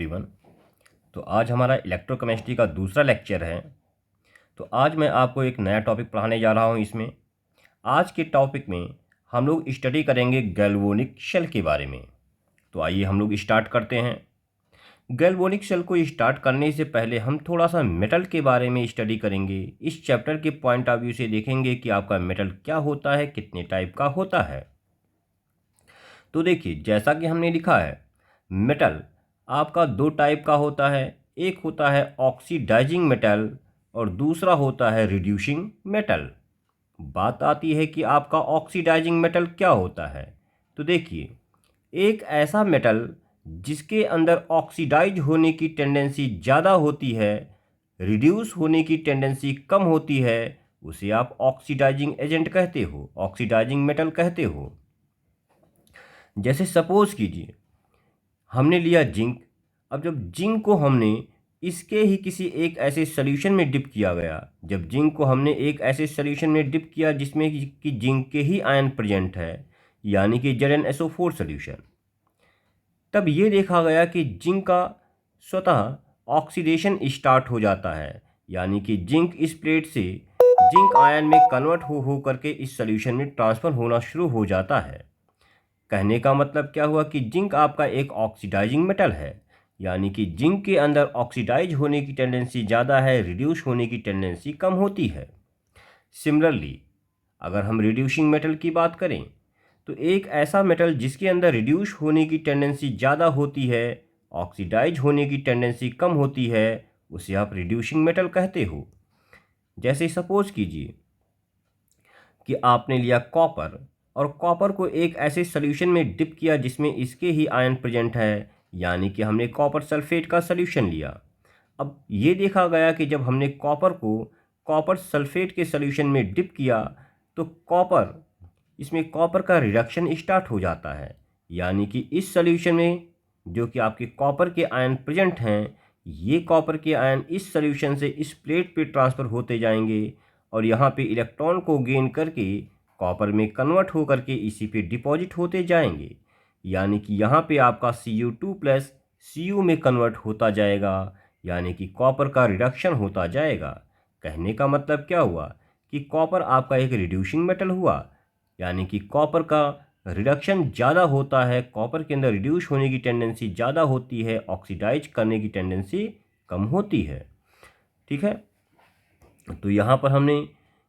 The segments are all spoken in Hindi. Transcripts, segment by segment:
एवरीवन। तो आज हमारा इलेक्ट्रोकेमिस्ट्री का दूसरा लेक्चर है। तो आज मैं आपको एक नया टॉपिक पढ़ाने जा रहा हूं। इसमें आज के टॉपिक में हम लोग स्टडी करेंगे गैल्वेनिक शेल के बारे में। तो आइए हम लोग स्टार्ट करते हैं। गैल्वेनिक शेल को स्टार्ट करने से पहले हम थोड़ा सा मेटल के बारे में स्टडी करेंगे। इस चैप्टर के पॉइंट ऑफ व्यू से देखेंगे कि आपका मेटल क्या होता है, कितने टाइप का होता है। तो देखिए, जैसा कि हमने लिखा है, मेटल आपका दो टाइप का होता है। एक होता है ऑक्सीडाइजिंग मेटल और दूसरा होता है रिड्यूसिंग मेटल। बात आती है कि आपका ऑक्सीडाइजिंग मेटल क्या होता है। तो देखिए, एक ऐसा मेटल जिसके अंदर ऑक्सीडाइज होने की टेंडेंसी ज़्यादा होती है, रिड्यूस होने की टेंडेंसी कम होती है, उसे आप ऑक्सीडाइजिंग एजेंट कहते हो, ऑक्सीडाइजिंग मेटल कहते हो। जैसे सपोज कीजिए हमने लिया जिंक। अब जब जिंक को हमने इसके ही किसी एक ऐसे सॉल्यूशन में डिप किया गया, जब जिंक को हमने एक ऐसे सॉल्यूशन में डिप किया जिसमें कि जिंक के ही आयन प्रेजेंट है, यानी कि ZnSO4 सॉल्यूशन, तब ये देखा गया कि जिंक का स्वतः ऑक्सीडेशन स्टार्ट हो जाता है, यानी कि जिंक इस प्लेट से जिंक आयन में कन्वर्ट हो करके इस सॉल्यूशन में ट्रांसफ़र होना शुरू हो जाता है। कहने का मतलब क्या हुआ कि जिंक आपका एक ऑक्सीडाइजिंग मेटल है, यानी कि जिंक के अंदर ऑक्सीडाइज होने की टेंडेंसी ज़्यादा है, रिड्यूस होने की टेंडेंसी कम होती है। सिमिलरली अगर हम रिड्यूसिंग मेटल की बात करें, तो एक ऐसा मेटल जिसके अंदर रिड्यूस होने की टेंडेंसी ज़्यादा होती है, ऑक्सीडाइज होने की टेंडेंसी कम होती है, उसे आप रिड्यूसिंग मेटल कहते हो। जैसे सपोज कीजिए कि आपने लिया कॉपर और कॉपर को एक ऐसे सॉल्यूशन में डिप किया जिसमें इसके ही आयन प्रेजेंट है, यानी कि हमने कॉपर सल्फेट का सॉल्यूशन लिया। अब ये देखा गया कि जब हमने कॉपर को कॉपर सल्फेट के सॉल्यूशन में डिप किया तो इसमें कॉपर का रिडक्शन स्टार्ट हो जाता है, यानी कि इस सॉल्यूशन में जो कि आपके कॉपर के आयन प्रेजेंट हैं, ये कॉपर के आयन इस सॉल्यूशन से इस प्लेट पे ट्रांसफ़र होते जाएंगे और यहाँ पे इलेक्ट्रॉन को गेन करके कॉपर में कन्वर्ट हो करके इसी पे डिपॉजिट होते जाएंगे, यानी कि यहाँ पे आपका Cu2 प्लस Cu में कन्वर्ट होता जाएगा, यानी कि कॉपर का रिडक्शन होता जाएगा। कहने का मतलब क्या हुआ कि कॉपर आपका एक रिड्यूसिंग मेटल हुआ, यानी कि कॉपर का रिडक्शन ज़्यादा होता है, कॉपर के अंदर रिड्यूस होने की टेंडेंसी ज़्यादा होती है, ऑक्सीडाइज करने की टेंडेंसी कम होती है। ठीक है, तो यहाँ पर हमने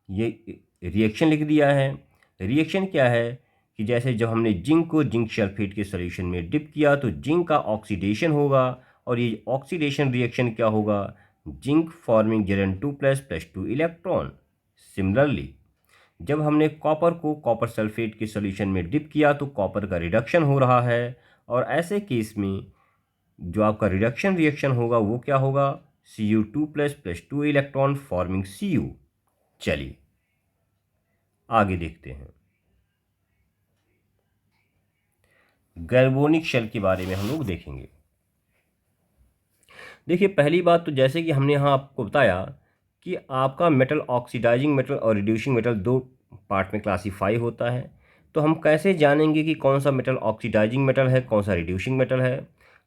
ये रिएक्शन लिख दिया है। रिएक्शन क्या है कि जैसे जब हमने जिंक को जिंक सल्फेट के सॉल्यूशन में डिप किया तो जिंक का ऑक्सीडेशन होगा और ये ऑक्सीडेशन रिएक्शन क्या होगा, zinc forming Zn2 plus 2 electron. Similarly जब हमने कॉपर को कॉपर सल्फेट के सॉल्यूशन में डिप किया तो कॉपर का रिडक्शन हो रहा है और ऐसे केस में जो आपका रिडक्शन रिएक्शन होगा वो क्या होगा, Cu2 plus 2 electron forming Cu। चलिए आगे देखते हैं। गैल्वेनिक शेल के बारे में हम लोग देखेंगे। देखिए, पहली बात तो जैसे कि हमने यहाँ आपको बताया कि आपका मेटल ऑक्सीडाइजिंग मेटल और रिड्यूसिंग मेटल दो पार्ट में क्लासीफाई होता है। तो हम कैसे जानेंगे कि कौन सा मेटल ऑक्सीडाइजिंग मेटल है, कौन सा रिड्यूसिंग मेटल है।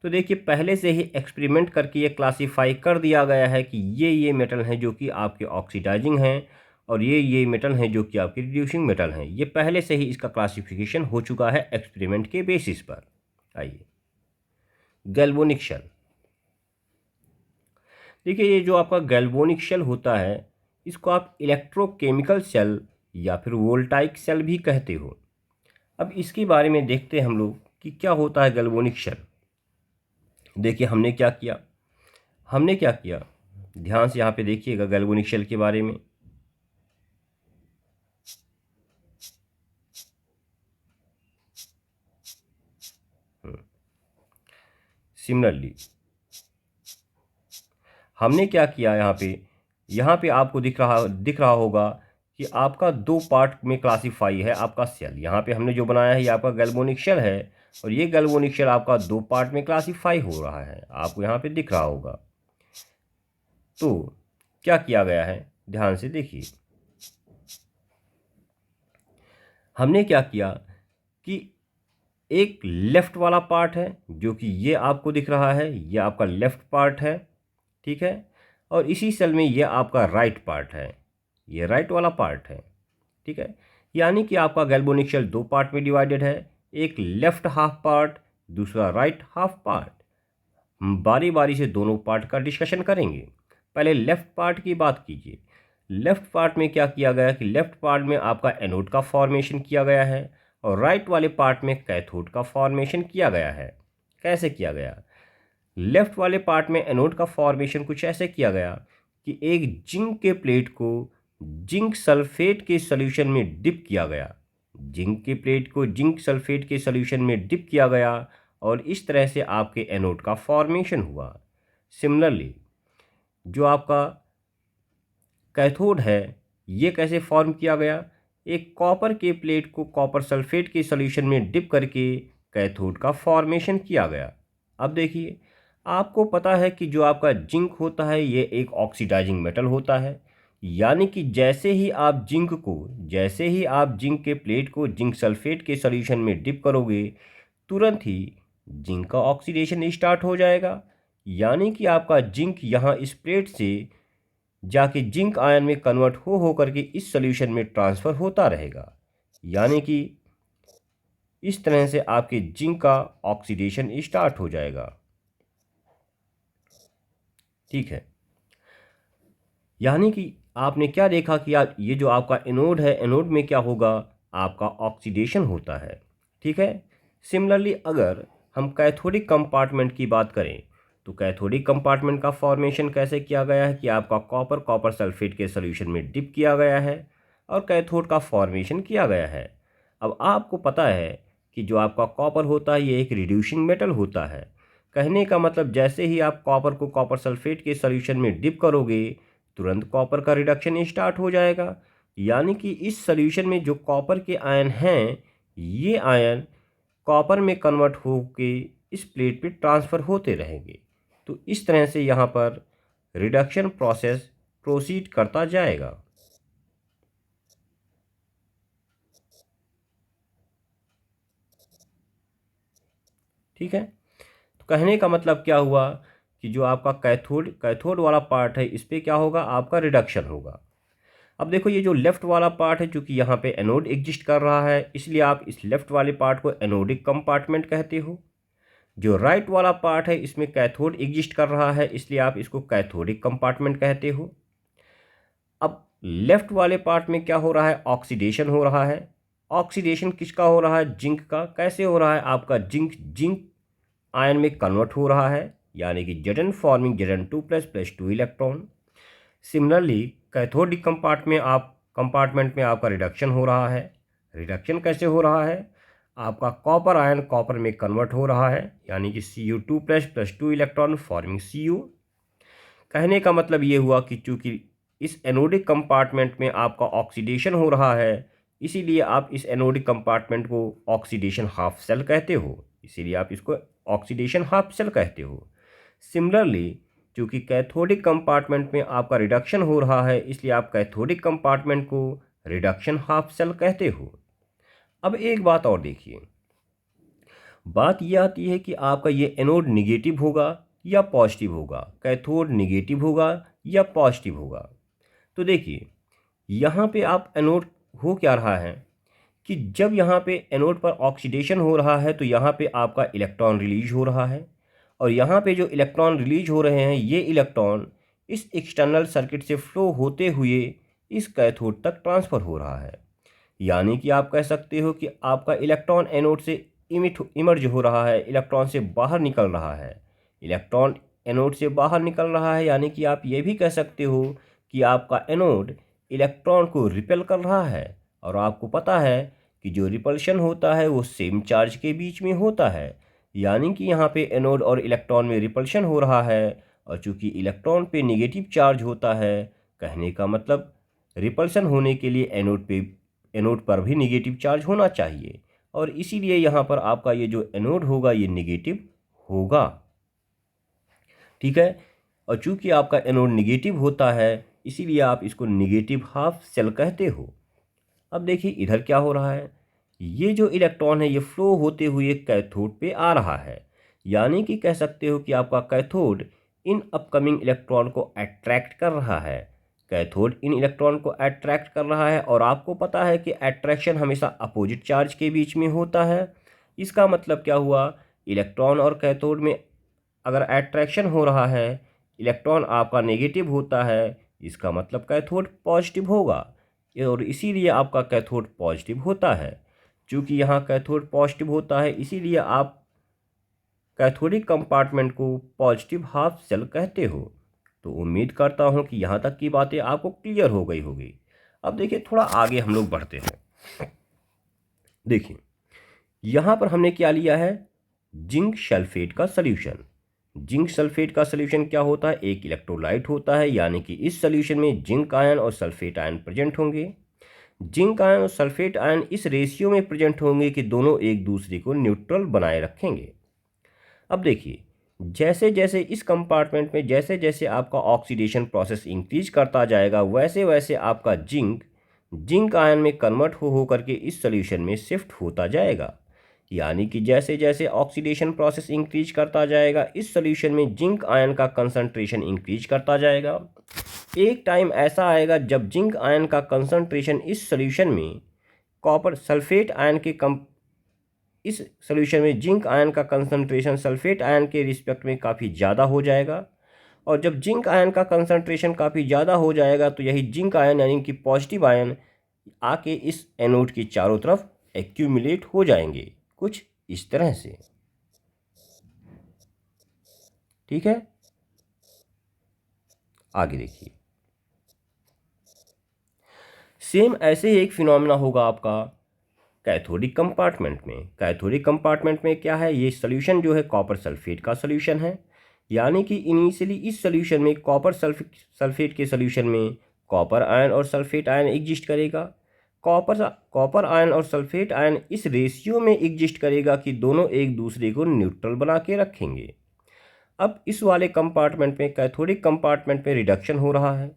तो देखिए, पहले से ही एक्सपेरिमेंट करके ये क्लासीफाई कर दिया गया है कि ये मेटल हैं जो कि आपके ऑक्सीडाइजिंग हैं और ये मेटल हैं जो कि आपके रिड्यूसिंग मेटल हैं। ये पहले से ही इसका क्लासिफिकेशन हो चुका है एक्सपेरिमेंट के बेसिस पर। आइए, गैल्वेनिक शेल। देखिए, ये जो आपका गैल्वेनिक शेल होता है इसको आप इलेक्ट्रोकेमिकल शेल या फिर वोल्टाइक शेल भी कहते हो। अब इसके बारे में देखते हैं हम लोग कि क्या होता है गैल्वेनिक शेल। देखिए, हमने क्या किया, ध्यान से यहाँ पे देखिएगा गैल्वेनिक शेल के बारे में। सिमिलरली हमने क्या किया, यहाँ पे आपको दिख रहा होगा कि आपका दो पार्ट में क्लासीफाई है आपका शेल। यहाँ पे हमने जो बनाया है ये आपका गैल्वेनिक शेल है और ये गैल्वेनिक शेल आपका दो पार्ट में क्लासीफाई हो रहा है, आपको यहाँ पे दिख रहा होगा। तो क्या किया गया है, ध्यान से देखिए। हमने क्या किया कि एक लेफ़्ट वाला पार्ट है जो कि ये आपको दिख रहा है, ये आपका लेफ़्ट पार्ट है, ठीक है। और इसी सेल में ये आपका राइट पार्ट है, ये राइट वाला पार्ट है, ठीक है। यानी कि आपका गैल्वेनिक शेल दो पार्ट में डिवाइडेड है, एक लेफ़्ट हाफ पार्ट, दूसरा राइट हाफ पार्ट। हम बारी बारी से दोनों पार्ट का डिस्कशन करेंगे। पहले लेफ़्ट पार्ट की बात कीजिए। लेफ़्ट पार्ट में क्या किया गया कि लेफ़्ट पार्ट में आपका एनोड का फॉर्मेशन किया गया है और राइट वाले पार्ट में कैथोड का फॉर्मेशन किया गया है। कैसे किया गया? लेफ़्ट वाले पार्ट में एनोड का फॉर्मेशन कुछ ऐसे किया गया कि एक जिंक के प्लेट को जिंक सल्फेट के सॉल्यूशन में डिप किया गया। जिंक के प्लेट को जिंक सल्फेट के सॉल्यूशन में डिप किया गया और इस तरह से आपके एनोड का फॉर्मेशन हुआ। सिमिलरली जो आपका कैथोड है, ये कैसे फॉर्म किया गया? एक कॉपर के प्लेट को कॉपर सल्फेट के सॉल्यूशन में डिप करके कैथोड का फॉर्मेशन किया गया। अब देखिए, आपको पता है कि जो आपका जिंक होता है ये एक ऑक्सीडाइजिंग मेटल होता है। यानी कि जैसे ही आप जिंक के प्लेट को जिंक सल्फेट के सॉल्यूशन में डिप करोगे, तुरंत ही जिंक का ऑक्सीडेशन स्टार्ट हो जाएगा। यानी कि आपका जिंक यहाँ इस प्लेट से जाके जिंक आयन में कन्वर्ट हो करके इस सॉल्यूशन में ट्रांसफ़र होता रहेगा। यानी कि इस तरह से आपके जिंक का ऑक्सीडेशन स्टार्ट हो जाएगा, ठीक है। यानी कि आपने क्या देखा कि ये जो आपका एनोड है, एनोड में क्या होगा? आपका ऑक्सीडेशन होता है, ठीक है। सिमिलरली अगर हम कैथोडिक कंपार्टमेंट की बात करें तो कैथोडिक कंपार्टमेंट का फॉर्मेशन कैसे किया गया है कि आपका कॉपर सल्फेट के सॉल्यूशन में डिप किया गया है और कैथोड का फॉर्मेशन किया गया है। अब आपको पता है कि जो आपका कॉपर होता है ये एक रिड्यूसिंग मेटल होता है। कहने का मतलब जैसे ही आप कॉपर को कॉपर सल्फेट के सॉल्यूशन में डिप करोगे, तुरंत कॉपर का रिडक्शन स्टार्ट हो जाएगा। यानी कि इस सॉल्यूशन में जो कॉपर के आयन हैं, ये आयन कॉपर में कन्वर्ट होके इस प्लेट पे ट्रांसफ़र होते रहेंगे। तो इस तरह से यहाँ पर रिडक्शन प्रोसेस प्रोसीड करता जाएगा, ठीक है। तो कहने का मतलब क्या हुआ कि जो आपका कैथोड वाला पार्ट है, इस पे क्या होगा? आपका रिडक्शन होगा। अब देखो, ये जो लेफ़्ट वाला पार्ट है, चूँकि यहाँ पे एनोड एग्जिस्ट कर रहा है, इसलिए आप इस लेफ़्ट वाले पार्ट को एनोडिक कंपार्टमेंट कहते हो। जो राइट वाला पार्ट है, इसमें कैथोड एग्जिस्ट कर रहा है, इसलिए आप इसको कैथोडिक कंपार्टमेंट कहते हो। अब लेफ़्ट वाले पार्ट में क्या हो रहा है? ऑक्सीडेशन हो रहा है। ऑक्सीडेशन किसका हो रहा है? जिंक का। कैसे हो रहा है? आपका जिंक आयन में कन्वर्ट हो रहा है, यानी कि Zn forming Zn2 plus 2 electron. Similarly cathodic compartment में आपका रिडक्शन हो रहा है। रिडक्शन कैसे हो रहा है? आपका कॉपर आयन कॉपर में कन्वर्ट हो रहा है, यानी कि Cu2 plus 2 electron forming Cu। कहने का मतलब ये हुआ कि चूंकि इस एनोडिक कंपार्टमेंट में आपका ऑक्सीडेशन हो रहा है, इसीलिए आप इस एनोडिक कंपार्टमेंट को ऑक्सीडेशन हाफ सेल कहते हो, इसीलिए आप इसको ऑक्सीडेशन हाफ सेल कहते हो। सिमिलरली चूँकि कैथोडिक कंपार्टमेंट में आपका रिडक्शन हो रहा है, इसलिए आप कैथोडिक कंपार्टमेंट को रिडक्शन हाफ सेल कहते हो। अब एक बात और देखिए, बात यह आती है कि आपका ये एनोड निगेटिव होगा या पॉजिटिव होगा, कैथोड निगेटिव होगा या पॉजिटिव होगा। तो देखिए, यहाँ पे आप एनोड हो क्या रहा है कि जब यहाँ पे एनोड पर ऑक्सीडेशन हो रहा है तो यहाँ पे आपका इलेक्ट्रॉन रिलीज हो रहा है और यहाँ पे जो इलेक्ट्रॉन रिलीज हो रहे हैं, ये इलेक्ट्रॉन इस एक्सटर्नल सर्किट से फ्लो होते हुए इस कैथोड तक ट्रांसफ़र हो रहा है। यानी कि आप कह सकते हो कि आपका इलेक्ट्रॉन एनोड से इमर्ज हो रहा है, इलेक्ट्रॉन से बाहर निकल रहा है। इलेक्ट्रॉन एनोड से बाहर निकल रहा है, यानी कि आप ये भी कह सकते हो कि आपका एनोड इलेक्ट्रॉन को रिपेल कर रहा है। और आपको पता है कि जो रिपल्शन होता है वो सेम चार्ज के बीच में होता है, यानी कि यहाँ पे एनोड और इलेक्ट्रॉन में रिपल्शन हो रहा है और चूँकि इलेक्ट्रॉन पे नेगेटिव चार्ज होता है, कहने का मतलब रिपल्शन होने के लिए एनोड पर भी नेगेटिव चार्ज होना चाहिए और इसीलिए यहाँ पर आपका ये जो एनोड होगा ये नेगेटिव होगा, ठीक है। और चूंकि आपका एनोड नेगेटिव होता है, इसीलिए आप इसको नेगेटिव हाफ सेल कहते हो। अब देखिए इधर क्या हो रहा है, ये जो इलेक्ट्रॉन है ये फ्लो होते हुए कैथोड पे आ रहा है, यानी कि कह सकते हो कि आपका कैथोड इन अपकमिंग इलेक्ट्रॉन को अट्रैक्ट कर रहा है। कैथोड इन इलेक्ट्रॉन को अट्रैक्ट कर रहा है, और आपको पता है कि अट्रैक्शन हमेशा अपोजिट चार्ज के बीच में होता है। इसका मतलब क्या हुआ, इलेक्ट्रॉन और कैथोड में अगर अट्रैक्शन हो रहा है, इलेक्ट्रॉन आपका नेगेटिव होता है, इसका मतलब कैथोड पॉजिटिव होगा, और इसीलिए आपका कैथोड पॉजिटिव होता है। चूँकि यहाँ कैथोड पॉजिटिव होता है, इसीलिए आप कैथोडिक कंपार्टमेंट को पॉजिटिव हाफ शेल कहते हो। तो उम्मीद करता हूँ कि यहाँ तक की बातें आपको क्लियर हो गई होगी। अब देखिए, थोड़ा आगे हम लोग बढ़ते हैं। देखिए, यहाँ पर हमने क्या लिया है, जिंक सल्फेट का सल्यूशन। जिंक सल्फेट का सल्यूशन क्या होता है, एक इलेक्ट्रोलाइट होता है, यानी कि इस सल्यूशन में जिंक आयन और सल्फेट आयन प्रेजेंट होंगे। जिंक आयन और सल्फेट आयन इस रेशियो में प्रेजेंट होंगे कि दोनों एक दूसरे को न्यूट्रल बनाए रखेंगे। अब देखिए, जैसे जैसे इस कंपार्टमेंट में जैसे जैसे आपका ऑक्सीडेशन प्रोसेस इंक्रीज करता जाएगा, वैसे वैसे आपका जिंक आयन में कन्वर्ट हो करके इस सॉल्यूशन में शिफ्ट होता जाएगा। यानी कि जैसे जैसे ऑक्सीडेशन प्रोसेस इंक्रीज करता जाएगा, इस सॉल्यूशन में जिंक आयन का कंसंट्रेशन इंक्रीज करता जाएगा। एक टाइम ऐसा आएगा जब जिंक आयन का कंसंट्रेशन इस सॉल्यूशन में कॉपर सल्फेट आयन के इस सॉल्यूशन में जिंक आयन का कंसंट्रेशन सल्फेट आयन के रिस्पेक्ट में काफ़ी ज़्यादा हो जाएगा। और जब जिंक आयन का कंसंट्रेशन काफ़ी ज़्यादा हो जाएगा, तो यही जिंक आयन यानी कि पॉजिटिव आयन आके इस एनोड की चारों तरफ एक्यूमुलेट हो जाएंगे, कुछ इस तरह से। ठीक है, आगे देखिए। सेम ऐसे ही एक फिनोमेना होगा आपका कैथोडिक कंपार्टमेंट में। कैथोडिक कंपार्टमेंट में क्या है, ये सॉल्यूशन जो है कॉपर सल्फेट का सॉल्यूशन है। यानी कि इनिशियली इस सॉल्यूशन में कॉपर सल्फेट के सॉल्यूशन में कॉपर आयन और सल्फेट आयन एग्जिस्ट करेगा। कॉपर आयन और सल्फेट आयन इस रेशियो में एग्जिस्ट करेगा कि दोनों एक दूसरे को न्यूट्रल बना के रखेंगे। अब इस वाले कंपार्टमेंट में, कैथोडिक कंपार्टमेंट में रिडक्शन हो रहा है।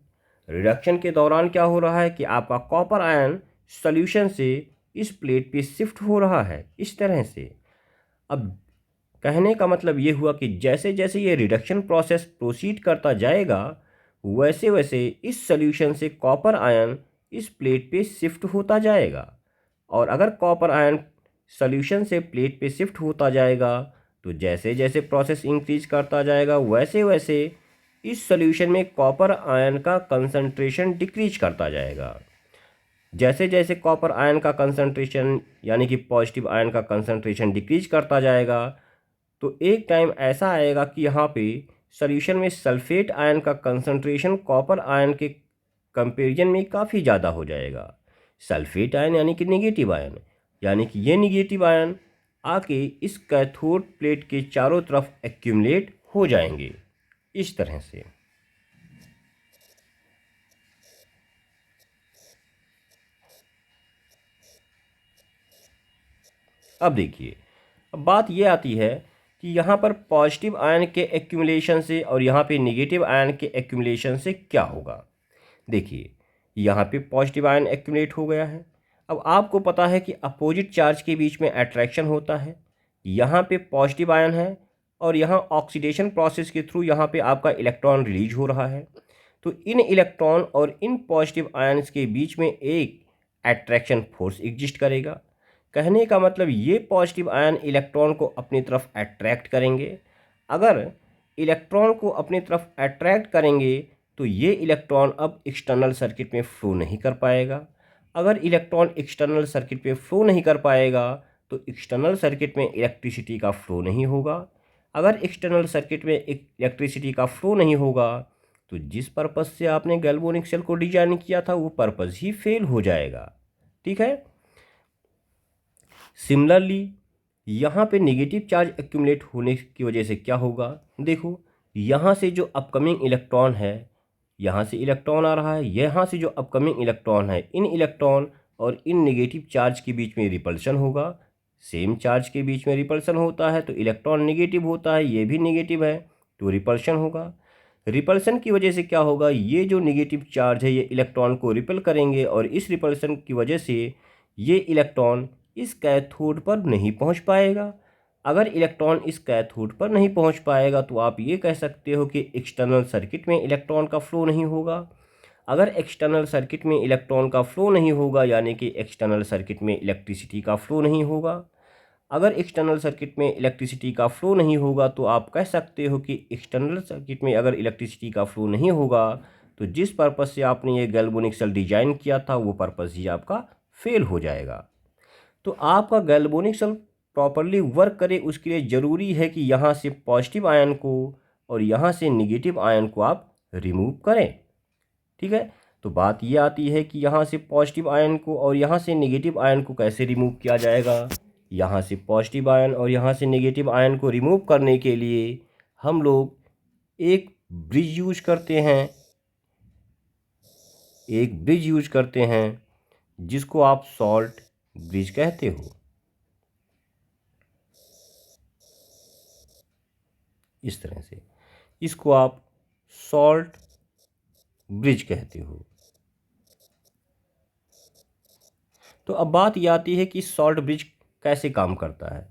रिडक्शन के दौरान क्या हो रहा है कि आपका कॉपर आयन सॉल्यूशन से इस प्लेट पे शिफ्ट हो रहा है, इस तरह से। अब कहने का मतलब ये हुआ कि जैसे जैसे ये रिडक्शन प्रोसेस प्रोसीड करता जाएगा, वैसे वैसे इस सॉल्यूशन से कॉपर आयन इस प्लेट पे शिफ्ट होता जाएगा। और अगर कॉपर आयन सॉल्यूशन से प्लेट पे शिफ्ट होता जाएगा, तो जैसे जैसे प्रोसेस इंक्रीज करता जाएगा, वैसे वैसे इस सॉल्यूशन में कॉपर आयन का कंसंट्रेशन डिक्रीज करता जाएगा। जैसे जैसे कॉपर आयन का कंसंट्रेशन यानी कि पॉजिटिव आयन का कंसंट्रेशन डिक्रीज करता जाएगा, तो एक टाइम ऐसा आएगा कि यहाँ पे सॉल्यूशन में सल्फेट आयन का कंसंट्रेशन कॉपर आयन के कंपेरिजन में काफ़ी ज़्यादा हो जाएगा। सल्फेट आयन यानी कि नेगेटिव आयन, यानी कि ये नेगेटिव आयन आके इस कैथोड प्लेट के चारों तरफ एक्यूमुलेट हो जाएंगे, इस तरह से। अब देखिए, अब बात ये आती है कि यहाँ पर पॉजिटिव आयन के एक्यूमुलेशन से और यहाँ पे नेगेटिव आयन के एक्यूमुलेशन से क्या होगा। देखिए, यहाँ पे पॉजिटिव आयन एक्यूमुलेट हो गया है। अब आपको पता है कि अपोजिट चार्ज के बीच में अट्रैक्शन होता है। यहाँ पे पॉजिटिव आयन है और यहाँ ऑक्सीडेशन प्रोसेस के थ्रू यहाँ पे आपका इलेक्ट्रॉन रिलीज हो रहा है। तो इन इलेक्ट्रॉन और इन पॉजिटिव आयन्स के बीच में एक अट्रैक्शन फोर्स एग्जिस्ट करेगा। कहने का मतलब ये पॉजिटिव आयन इलेक्ट्रॉन को अपनी तरफ अट्रैक्ट करेंगे। अगर इलेक्ट्रॉन को अपनी तरफ अट्रैक्ट करेंगे, तो ये इलेक्ट्रॉन अब एक्सटर्नल सर्किट में फ्लो नहीं कर पाएगा। अगर इलेक्ट्रॉन एक्सटर्नल सर्किट में फ्लो नहीं कर पाएगा, तो एक्सटर्नल सर्किट में इलेक्ट्रिसिटी का फ्लो नहीं होगा। अगर एक्सटर्नल सर्किट में इलेक्ट्रिसिटी का फ्लो नहीं होगा, तो जिस पर्पज़ से आपने गैल्वेनिक सेल को डिजाइन किया था, वो पर्पज़ ही फेल हो जाएगा। ठीक है। सिमिलरली यहाँ पे नेगेटिव चार्ज एक्यूमुलेट होने की वजह से क्या होगा, देखो, यहाँ से जो अपकमिंग इलेक्ट्रॉन है, यहाँ से इलेक्ट्रॉन आ रहा है, यहाँ से जो अपकमिंग इलेक्ट्रॉन है, इन इलेक्ट्रॉन और इन नेगेटिव चार्ज के बीच में रिपल्शन होगा। सेम चार्ज के बीच में रिपल्शन होता है, तो इलेक्ट्रॉन नेगेटिव होता है, ये भी नेगेटिव है, तो रिपल्शन होगा। रिपल्शन की वजह से क्या होगा, ये जो नेगेटिव चार्ज है ये इलेक्ट्रॉन को रिपल करेंगे, और इस रिपल्शन की वजह से ये इलेक्ट्रॉन इस कैथोड पर नहीं पहुंच पाएगा। अगर इलेक्ट्रॉन इस कैथोड पर नहीं पहुंच पाएगा तो आप ये कह सकते हो कि एक्सटर्नल सर्किट में इलेक्ट्रॉन का फ्लो नहीं होगा। अगर एक्सटर्नल सर्किट में इलेक्ट्रॉन का फ्लो नहीं होगा यानी कि एक्सटर्नल सर्किट में इलेक्ट्रिसिटी का फ्लो नहीं होगा। अगर एक्सटर्नल सर्किट में इलेक्ट्रिसिटी का फ्लो नहीं होगा तो आप कह सकते हो कि एक्सटर्नल सर्किट में अगर इलेक्ट्रिसिटी का फ्लो नहीं होगा तो जिस पर्पज़ से आपने ये गैल्वेनिक सेल डिजाइन किया था वो पर्पज़ ही आपका फेल हो जाएगा। तो आपका गैल्वेनिक सेल प्रॉपरली वर्क करे उसके लिए ज़रूरी है कि यहाँ से पॉजिटिव आयन को और यहाँ से निगेटिव आयन को आप रिमूव करें। ठीक है, तो बात ये आती है कि यहाँ से पॉजिटिव आयन को और यहाँ से नेगेटिव आयन को कैसे रिमूव किया जाएगा। यहाँ से पॉजिटिव आयन और यहाँ से नेगेटिव आयन को रिमूव करने के लिए हम लोग एक ब्रिज यूज करते हैं, जिसको आप सॉल्ट ब्रिज कहते हो। इस तरह से इसको आप सॉल्ट ब्रिज कहते हो। तो अब बात ये आती है कि सॉल्ट ब्रिज कैसे काम करता है।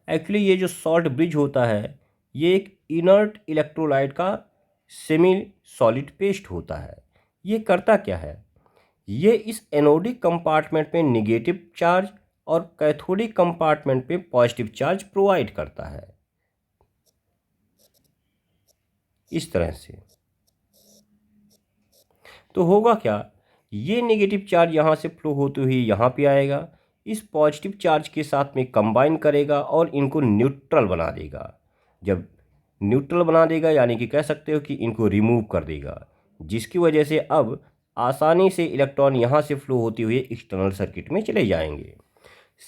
एक्चुअली ये जो सॉल्ट ब्रिज होता है ये एक इनर्ट इलेक्ट्रोलाइट का सेमी सॉलिड पेस्ट होता है। ये करता क्या है, ये इस एनोडिक कंपार्टमेंट में निगेटिव चार्ज और कैथोडिक कंपार्टमेंट में पॉजिटिव चार्ज प्रोवाइड करता है। इस तरह से तो होगा क्या, ये नेगेटिव चार्ज यहाँ से फ्लो होते हुए यहाँ पे आएगा, इस पॉजिटिव चार्ज के साथ में कंबाइन करेगा और इनको न्यूट्रल बना देगा। जब न्यूट्रल बना देगा यानी कि कह सकते हो कि इनको रिमूव कर देगा, जिसकी वजह से अब आसानी से इलेक्ट्रॉन यहाँ से फ्लो होते हुए एक्सटर्नल सर्किट में चले जाएंगे।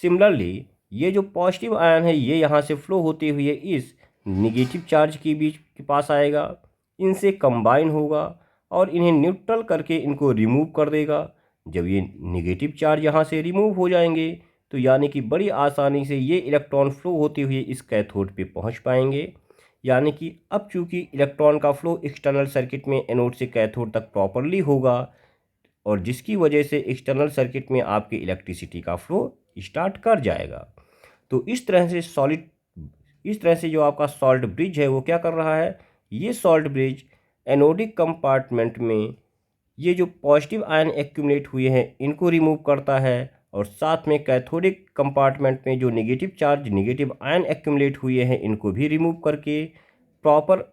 सिमिलरली ये जो पॉजिटिव आयन है ये यहाँ से फ्लो होते हुए इस निगेटिव चार्ज के बीच के पास आएगा, इनसे कंबाइन होगा और इन्हें न्यूट्रल करके इनको रिमूव कर देगा। जब ये नेगेटिव चार्ज यहाँ से रिमूव हो जाएंगे तो यानी कि बड़ी आसानी से ये इलेक्ट्रॉन फ्लो होते हुए इस कैथोड पे पहुँच पाएंगे। यानी कि अब चूँकि इलेक्ट्रॉन का फ्लो एक्सटर्नल सर्किट में एनोड से कैथोड तक प्रॉपरली होगा और जिसकी वजह से एक्सटर्नल सर्किट में आपकी इलेक्ट्रिसिटी का फ्लो स्टार्ट कर जाएगा। तो इस तरह से जो आपका सॉल्ट ब्रिज है वो क्या कर रहा है, ये सॉल्ट ब्रिज एनोडिक कंपार्टमेंट में ये जो पॉजिटिव आयन एक्यूमुलेट हुए हैं इनको रिमूव करता है और साथ में कैथोडिक कंपार्टमेंट में जो नेगेटिव आयन एक्यूमुलेट हुए हैं इनको भी रिमूव करके प्रॉपर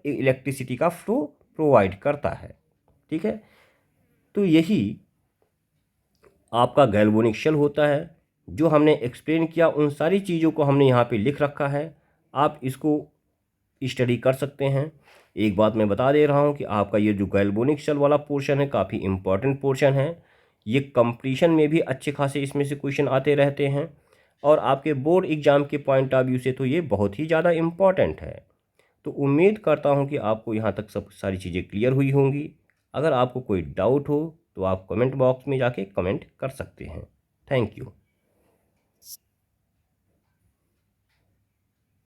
इलेक्ट्रिसिटी का फ्लो प्रोवाइड करता है। ठीक है, तो यही आपका गैल्वेनिक शेल होता है। जो हमने एक्सप्लेन किया उन सारी चीज़ों को हमने यहाँ पे लिख रखा है, आप इसको स्टडी कर सकते हैं। एक बात मैं बता दे रहा हूँ कि आपका ये जो गैल्वेनिक शेल वाला पोर्शन है काफ़ी इम्पॉर्टेंट पोर्शन है। ये कंपटीशन में भी अच्छे खासे इसमें से क्वेश्चन आते रहते हैं और आपके बोर्ड एग्ज़ाम के पॉइंट ऑफ व्यू से तो ये बहुत ही ज़्यादा इम्पॉर्टेंट है। तो उम्मीद करता हूँ कि आपको यहाँ तक सब सारी चीज़ें क्लियर हुई होंगी। अगर आपको कोई डाउट हो तो आप कमेंट बॉक्स में जाके कमेंट कर सकते हैं। Thank you.